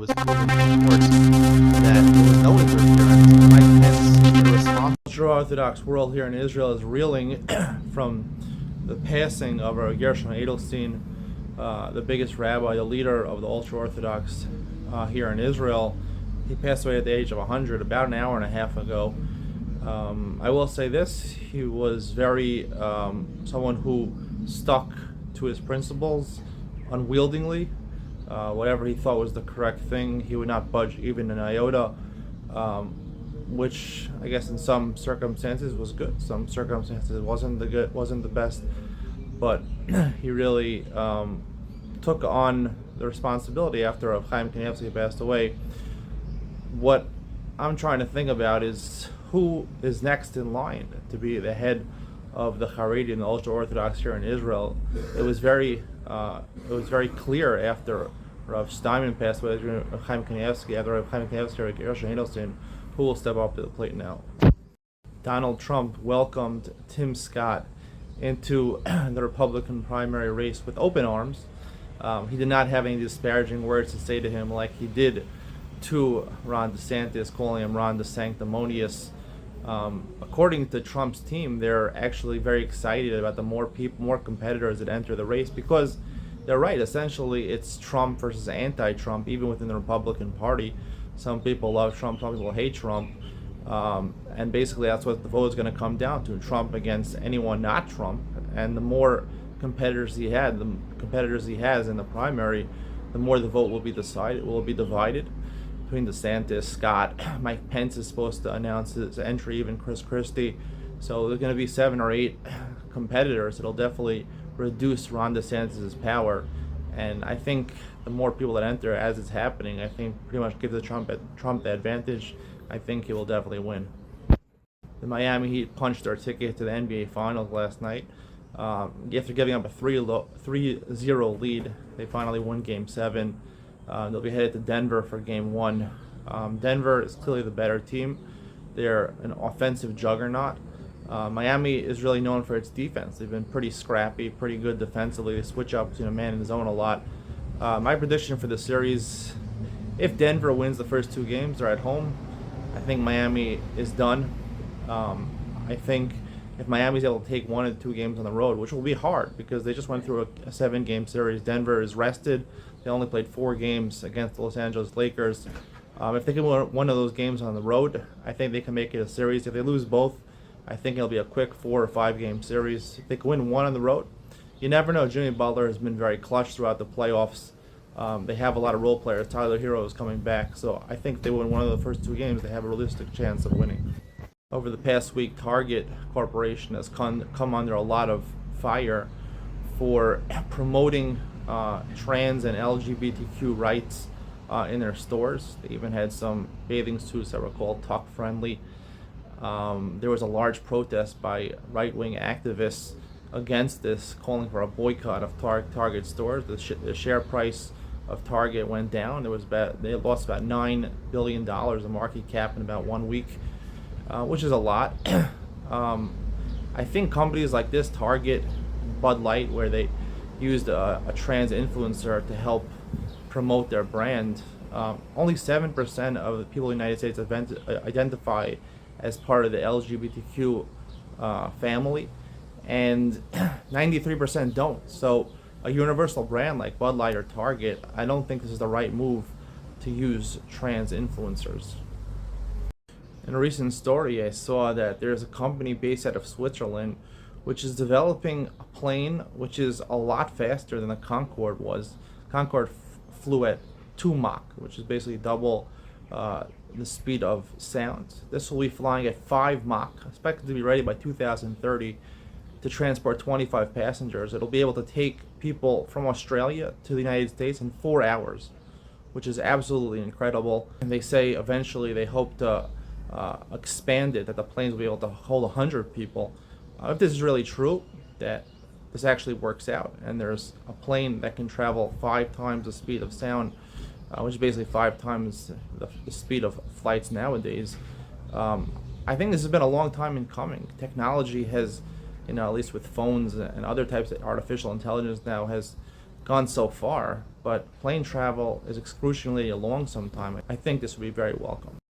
was proven in court that there was no interference. Mike Pence, the responsible ultra-Orthodox world here in Israel, is reeling from the passing of our Gershon Edelstein, the biggest rabbi, the leader of the ultra-Orthodox here in Israel. He passed away at the age of 100 about an hour and a half ago. I will say this: he was very someone who stuck to his principles unwieldingly. Whatever he thought was the correct thing, he would not budge even an iota, which I guess in some circumstances was good. Some circumstances wasn't the best, but he really took on the responsibility after Chaim Kanievsky passed away. What I'm trying to think about is who is next in line to be the head of the Haredi and the ultra-Orthodox here in Israel. It was very clear after Rav Steinman passed away, Chaim Kanievsky, after Rav Chaim Kanievsky or Gershon Edelstein, who will step up to the plate now. Donald Trump welcomed Tim Scott into the Republican primary race with open arms. He did not have any disparaging words to say to him like he did to Ron DeSantis, calling him Ron the Sanctimonious. According to Trump's team, they're actually very excited about the more competitors that enter the race, because they're right. Essentially, it's Trump versus anti-Trump, even within the Republican Party. Some people love Trump, some people hate Trump, and basically that's what the vote is going to come down to: Trump against anyone not Trump. And the more competitors he has in the primary, the more the vote will be divided between DeSantis, Scott. Mike Pence is supposed to announce his entry, even Chris Christie. So there's going to be 7 or 8 competitors. It'll definitely reduce Ron DeSantis' power. And I think the more people that enter as it's happening, I think pretty much gives Trump the advantage. I think he will definitely win. The Miami Heat punched their ticket to the NBA Finals last night. After giving up a 3-0 lead, they finally won Game 7. They'll be headed to Denver for Game 1. Denver is clearly the better team. They're an offensive juggernaut. Miami is really known for its defense. They've been pretty scrappy, pretty good defensively. They switch up between a man and zone a lot. My prediction for the series, if Denver wins the first 2 games, they're at home, I think Miami is done. I think if Miami's able to take 1 or 2 games on the road, which will be hard because they just went through a 7-game series. Denver is rested. They only played 4 games against the Los Angeles Lakers. If they can win one of those games on the road, I think they can make it a series. If they lose both, I think it'll be a quick 4 or 5 game series. If they can win 1 on the road, you never know. Jimmy Butler has been very clutch throughout the playoffs. They have a lot of role players. Tyler Hero is coming back, so I think if they win one of the first 2 games, they have a realistic chance of winning. Over the past week, Target Corporation has come under a lot of fire for promoting trans and LGBTQ rights in their stores. They even had some bathing suits that were called tuck friendly. There was a large protest by right-wing activists against this, calling for a boycott of Target stores. The share price of Target went down. They lost about $9 billion of market cap in about 1 week, which is a lot. I think companies like this, Target, Bud Light, where they used a trans influencer to help promote their brand, only 7% of the people in the United States identify as part of the LGBTQ family, and 93% don't. So a universal brand like Bud Light or Target, I don't think this is the right move to use trans influencers. In a recent story, I saw that there's a company based out of Switzerland which is developing a plane which is a lot faster than the Concorde was. Concorde flew at 2 Mach, which is basically double the speed of sound. This will be flying at 5 Mach, expected to be ready by 2030 to transport 25 passengers. It'll be able to take people from Australia to the United States in 4 hours, which is absolutely incredible. And they say eventually they hope to expand it, that the planes will be able to hold 100 people. If this is really true, that this actually works out, and there's a plane that can travel 5 times the speed of sound, which is basically 5 times the speed of flights nowadays. I think this has been a long time in coming. Technology has, at least with phones and other types of artificial intelligence now, has gone so far, but plane travel is excruciatingly long sometime. I think this would be very welcome.